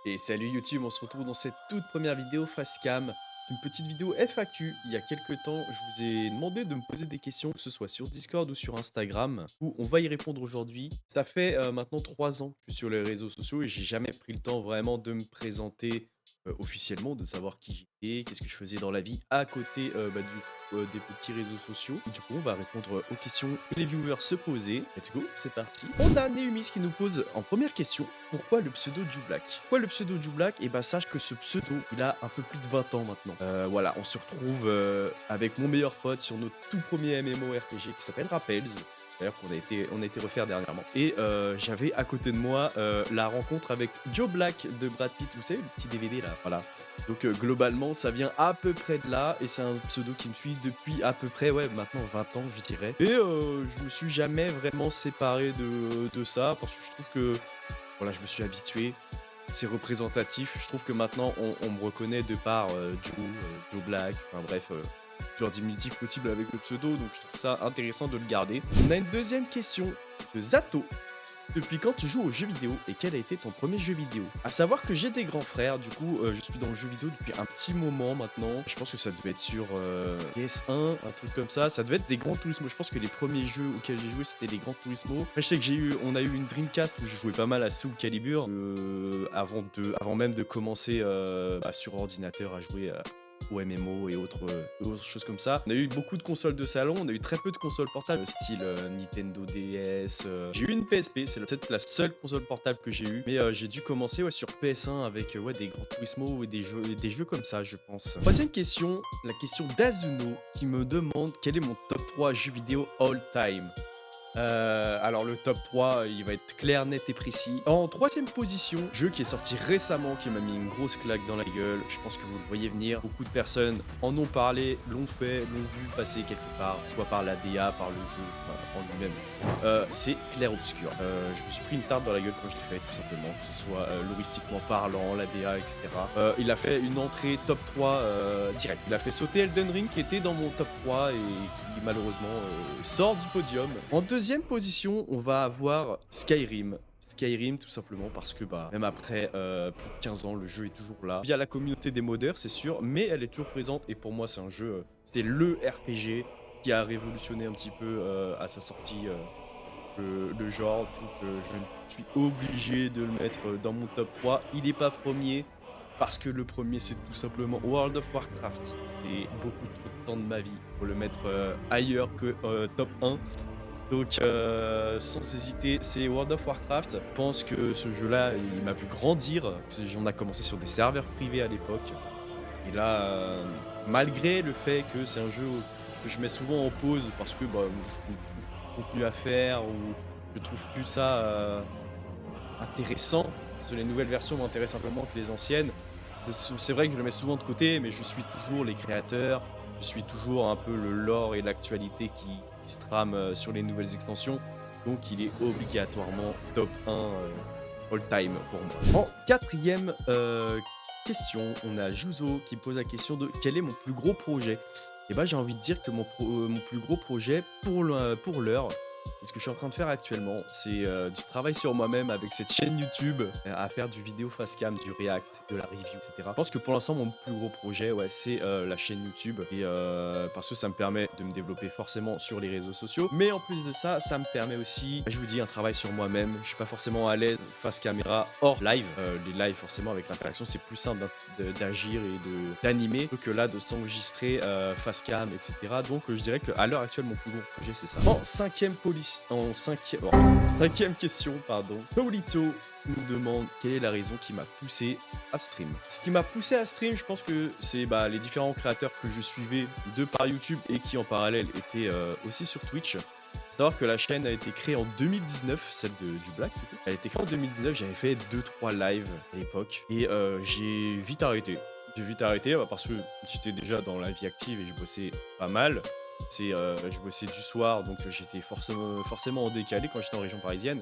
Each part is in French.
Et salut YouTube, on se retrouve dans cette toute première vidéo Facecam, une petite vidéo FAQ. Il y a quelques temps, je vous ai demandé de me poser des questions, que ce soit sur Discord ou sur Instagram, où on va y répondre aujourd'hui. Ça fait maintenant 3 ans que je suis sur les réseaux sociaux et j'ai jamais pris le temps vraiment de me présenter officiellement, de savoir qui j'étais, qu'est-ce que je faisais dans la vie à côté des petits réseaux sociaux. Et du coup, on va répondre aux questions que les viewers se posaient. Let's go, c'est parti. On a Neumis qui nous pose en première question: pourquoi le pseudo Black? Pourquoi le pseudo Black? Et bah sache que ce pseudo, il a un peu plus de 20 ans maintenant. Voilà, on se retrouve avec mon meilleur pote sur notre tout premier MMORPG qui s'appelle Rappels. D'ailleurs, qu'on a été refaire dernièrement. Et j'avais à côté de moi la rencontre avec Joe Black de Brad Pitt. Vous savez, le petit DVD là, voilà. Donc globalement, ça vient à peu près de là. Et c'est un pseudo qui me suit depuis à peu près, ouais, maintenant 20 ans, je dirais. Et je me suis jamais vraiment séparé de ça parce que je trouve que voilà, je me suis habitué. C'est représentatif. Je trouve que maintenant, on me reconnaît de par Joe Black, enfin bref, plusieurs diminutifs possibles avec le pseudo, donc je trouve ça intéressant de le garder. On a une deuxième question de Zato. Depuis quand tu joues aux jeux vidéo et quel a été ton premier jeu vidéo? À savoir que j'ai des grands frères, du coup, je suis dans le jeu vidéo depuis un petit moment maintenant. Je pense que ça devait être sur PS1, un truc comme ça. Ça devait être des Gran Turismo. Je pense que les premiers jeux auxquels j'ai joué, c'était les Gran Turismo. Après, je sais que on a eu une Dreamcast où je jouais pas mal à Soul Calibur avant même de commencer sur ordinateur à jouer aux MMO et autres choses comme ça. On a eu beaucoup de consoles de salon, on a eu très peu de consoles portables, style Nintendo DS. J'ai eu une PSP, c'est peut-être la seule console portable que j'ai eue, mais j'ai dû commencer sur PS1 avec ouais, des Gran Turismo et des jeux comme ça, je pense. Troisième question, la question d'Azuno qui me demande quel est mon top 3 jeux vidéo all time. Alors le top 3, il va être clair, net et précis. En troisième position, jeu qui est sorti récemment, qui m'a mis une grosse claque dans la gueule. Je pense que vous le voyez venir. Beaucoup de personnes en ont parlé, l'ont fait, l'ont vu passer quelque part, soit par la DA, par le jeu, en lui-même, etc. C'est Clair Obscur. Je me suis pris une tarte dans la gueule quand je l'ai fait, tout simplement. Que ce soit logistiquement parlant, la DA, etc. Il a fait une entrée top 3 direct. Il a fait sauter Elden Ring qui était dans mon top 3 et qui malheureusement sort du podium. En deuxième position, on va avoir Skyrim. Skyrim tout simplement parce que bah même après plus de 15 ans, le jeu est toujours là. Via la communauté des modeurs, c'est sûr, mais elle est toujours présente et pour moi c'est un jeu, c'est le RPG qui a révolutionné un petit peu à sa sortie le genre, donc je suis obligé de le mettre dans mon top 3. Il est pas premier parce que le premier c'est tout simplement World of Warcraft. C'est beaucoup trop de temps de ma vie pour le mettre ailleurs que top 1. Donc sans hésiter, c'est World of Warcraft. Je pense que ce jeu-là, il m'a vu grandir. On a commencé sur des serveurs privés à l'époque. Et là, malgré le fait que c'est un jeu que je mets souvent en pause parce que bah, je trouve plus de contenu à faire ou je trouve plus ça intéressant, parce que les nouvelles versions m'intéressent un peu moins que les anciennes. C'est vrai que je le mets souvent de côté, mais je suis toujours les créateurs, je suis toujours un peu le lore et l'actualité qui se trame sur les nouvelles extensions. Donc il est obligatoirement top 1 all time pour moi. En quatrième question, on a Juzo qui pose la question de quel est mon plus gros projet. Et bah j'ai envie de dire que mon plus gros projet pour l'heure, c'est ce que je suis en train de faire actuellement. C'est du travail sur moi-même avec cette chaîne YouTube, à faire du vidéo facecam, du react, de la review, etc. Je pense que pour l'instant, mon plus gros projet, ouais, c'est la chaîne YouTube. Et parce que ça me permet de me développer forcément sur les réseaux sociaux. Mais en plus de ça, ça me permet aussi, je vous dis, un travail sur moi-même. Je suis pas forcément à l'aise face caméra hors live. Les lives, forcément, avec l'interaction, c'est plus simple d'agir et d'animer que là, de s'enregistrer face cam, etc. Donc, je dirais qu'à l'heure actuelle, mon plus gros projet, c'est ça. Cinquième question, pardon. Paulito qui nous demande quelle est la raison qui m'a poussé à stream. Ce qui m'a poussé à stream, je pense que c'est bah, les différents créateurs que je suivais de par YouTube et qui en parallèle étaient aussi sur Twitch. Savoir que la chaîne a été créée en 2019, celle du Black du coup. Elle a été créée en 2019, j'avais fait 2-3 lives à l'époque et j'ai vite arrêté. J'ai vite arrêté parce que j'étais déjà dans la vie active et je bossais pas mal. Je bossais du soir, donc j'étais forcément en décalé quand j'étais en région parisienne.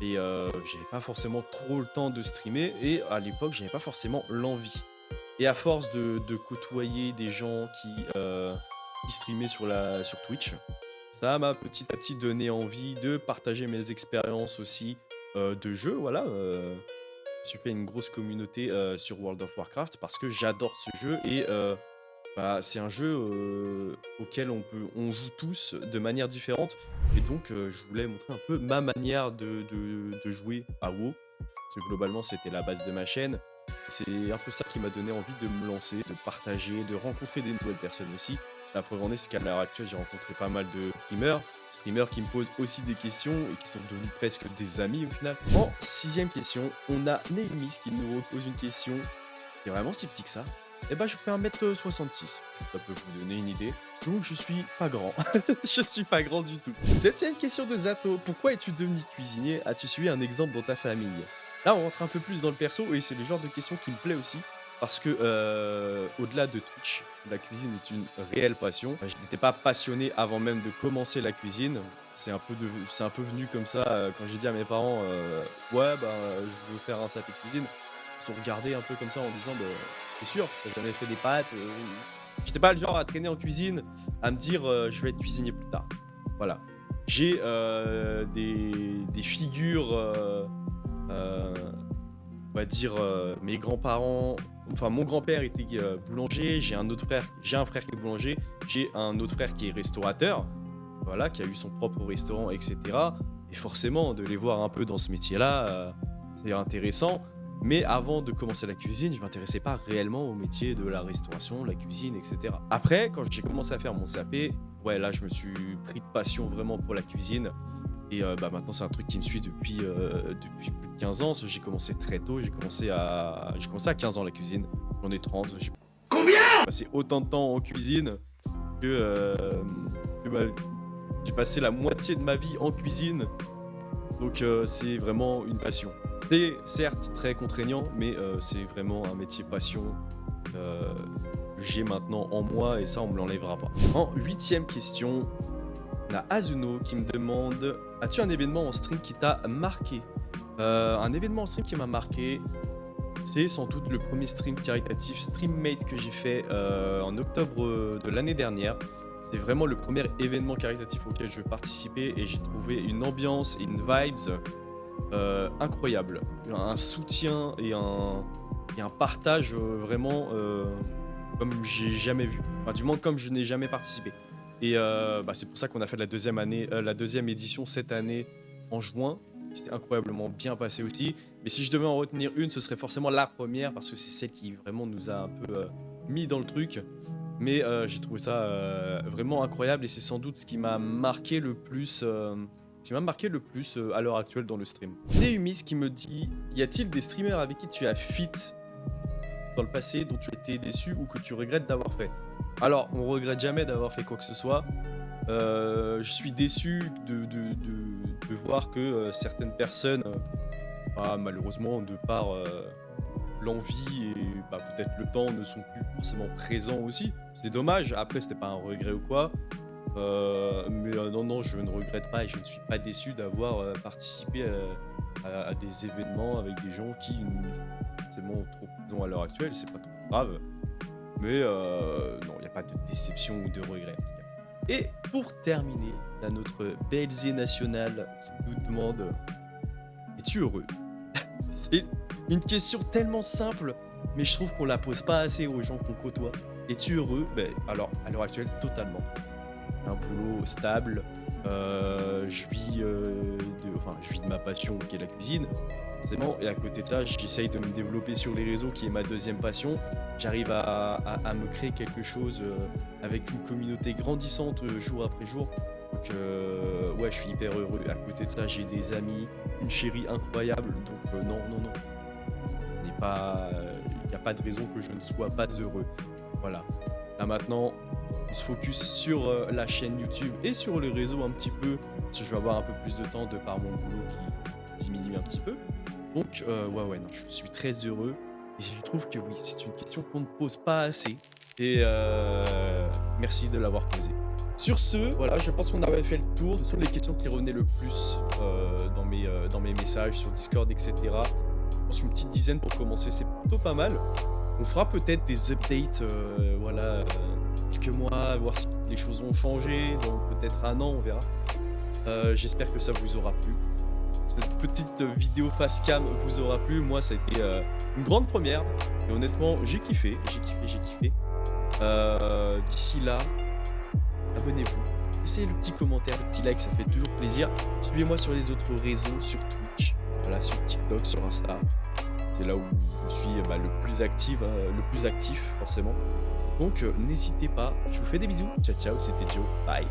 Et j'avais pas forcément trop le temps de streamer. Et à l'époque, j'avais pas forcément l'envie. Et à force de côtoyer des gens qui streamaient sur Twitch, ça m'a petit à petit donné envie de partager mes expériences aussi de jeu, voilà. me suis fait une grosse communauté sur World of Warcraft parce que j'adore ce jeu et bah, c'est un jeu auquel on joue tous de manière différente. Et donc, je voulais montrer un peu ma manière de jouer à WoW. Parce que globalement, c'était la base de ma chaîne. C'est un peu ça qui m'a donné envie de me lancer, de partager, de rencontrer des nouvelles personnes aussi. La preuve en est, c'est qu'à l'heure actuelle, j'ai rencontré pas mal de streamers qui me posent aussi des questions et qui sont devenus presque des amis au final. En sixième question, on a Neumis qui nous repose une question qui est vraiment si petit que ça. Eh ben, je fais 1m66, ça peut vous donner une idée. Donc, je suis pas grand. Je suis pas grand du tout. Septième question de Zato. Pourquoi es-tu devenu cuisinier? As-tu suivi un exemple dans ta famille? Là, on rentre un peu plus dans le perso et c'est le genre de questions qui me plaît aussi. Parce que, au-delà de Twitch, la cuisine est une réelle passion. Je n'étais pas passionné avant même de commencer la cuisine. C'est un peu venu comme ça quand j'ai dit à mes parents ouais, bah, je veux faire un CAP de cuisine. Ils se sont regardés un peu comme ça en disant bah, c'est sûr, t'as jamais fait des pâtes. J'étais pas le genre à traîner en cuisine, à me dire je vais être cuisinier plus tard. Voilà. J'ai des figures, on va dire mes grands-parents. Enfin, mon grand-père était boulanger, j'ai un frère qui est boulanger, j'ai un autre frère qui est restaurateur, voilà, qui a eu son propre restaurant, etc. Et forcément, de les voir un peu dans ce métier-là, c'est intéressant. Mais avant de commencer la cuisine, je m'intéressais pas réellement au métier de la restauration, la cuisine, etc. Après, quand j'ai commencé à faire mon CAP, ouais, là, je me suis pris de passion vraiment pour la cuisine. Et bah, maintenant, c'est un truc qui me suit depuis plus de 15 ans. J'ai commencé très tôt. J'ai commencé à 15 ans la cuisine. J'en ai 30. J'ai passé autant de temps en cuisine que j'ai passé la moitié de ma vie en cuisine. Donc, c'est vraiment une passion. C'est certes très contraignant, mais c'est vraiment un métier passion que j'ai maintenant en moi et ça, on me l'enlèvera pas. En huitième question, on a Azuno qui me demande as-tu un événement en stream qui t'a marqué? Un événement en stream qui m'a marqué, c'est sans doute le premier stream caritatif Streammate que j'ai fait en octobre de l'année dernière. C'est vraiment le premier événement caritatif auquel je participais et j'ai trouvé une ambiance et une vibes incroyable. Un soutien et un partage vraiment comme j'ai jamais vu. Enfin, du moins comme je n'ai jamais participé. Et bah, c'est pour ça qu'on a fait la deuxième édition cette année en juin. C'était incroyablement bien passé aussi. Mais si je devais en retenir une, ce serait forcément la première parce que c'est celle qui vraiment nous a un peu mis dans le truc. Mais j'ai trouvé ça vraiment incroyable et c'est sans doute ce qui m'a marqué le plus. À l'heure actuelle dans le stream. Neumis qui me dit y a-t-il des streamers avec qui tu as fit dans le passé dont tu étais déçu ou que tu regrettes d'avoir fait? Alors, on regrette jamais d'avoir fait quoi que ce soit. Je suis déçu de voir que certaines personnes, malheureusement, de par l'envie et peut-être le temps, ne sont plus forcément présents aussi. C'est dommage. Après, c'était pas un regret ou quoi. Mais non, je ne regrette pas et je ne suis pas déçu d'avoir participé à des événements avec des gens qui ne sont pas forcément trop présents à l'heure actuelle. C'est pas trop grave. Mais non, il n'y a pas de déception ou de regret en tout cas. Et pour terminer, on a notre BLZ national qui nous demande es-tu heureux? C'est une question tellement simple, mais je trouve qu'on la pose pas assez aux gens qu'on côtoie. Es-tu heureux? Alors, à l'heure actuelle, totalement. Un boulot stable, je vis de ma passion qui est la cuisine, forcément, et à côté de ça, j'essaye de me développer sur les réseaux qui est ma deuxième passion. J'arrive à me créer quelque chose avec une communauté grandissante jour après jour. Donc ouais, je suis hyper heureux. À côté de ça, j'ai des amis, une chérie incroyable. Donc non. Il n'y a pas de raison que je ne sois pas heureux. Voilà. Là maintenant, on se focus sur la chaîne YouTube et sur les réseaux un petit peu. Parce que je vais avoir un peu plus de temps de par mon boulot qui diminue un petit peu. Donc ouais, non, je suis très heureux. Et je trouve que oui, c'est une question qu'on ne pose pas assez. Et merci de l'avoir posée. Sur ce, voilà, je pense qu'on avait fait le tour. Ce sont les questions qui revenaient le plus dans mes messages sur Discord, etc. Je pense une petite dizaine pour commencer, c'est plutôt pas mal. On fera peut-être des updates, quelques mois, voir si les choses ont changé. Donc peut-être un an, on verra. J'espère que ça vous aura plu. cette petite vidéo face cam vous aura plu. Moi, ça a été une grande première. Et honnêtement, j'ai kiffé, j'ai kiffé. D'ici là, abonnez-vous. Laissez le petit commentaire, le petit like, ça fait toujours plaisir. Suivez-moi sur les autres réseaux, sur Twitch, voilà, sur TikTok, sur Insta. C'est là où je suis le plus actif forcément. Donc n'hésitez pas. Je vous fais des bisous. Ciao ciao, c'était Joe. Bye.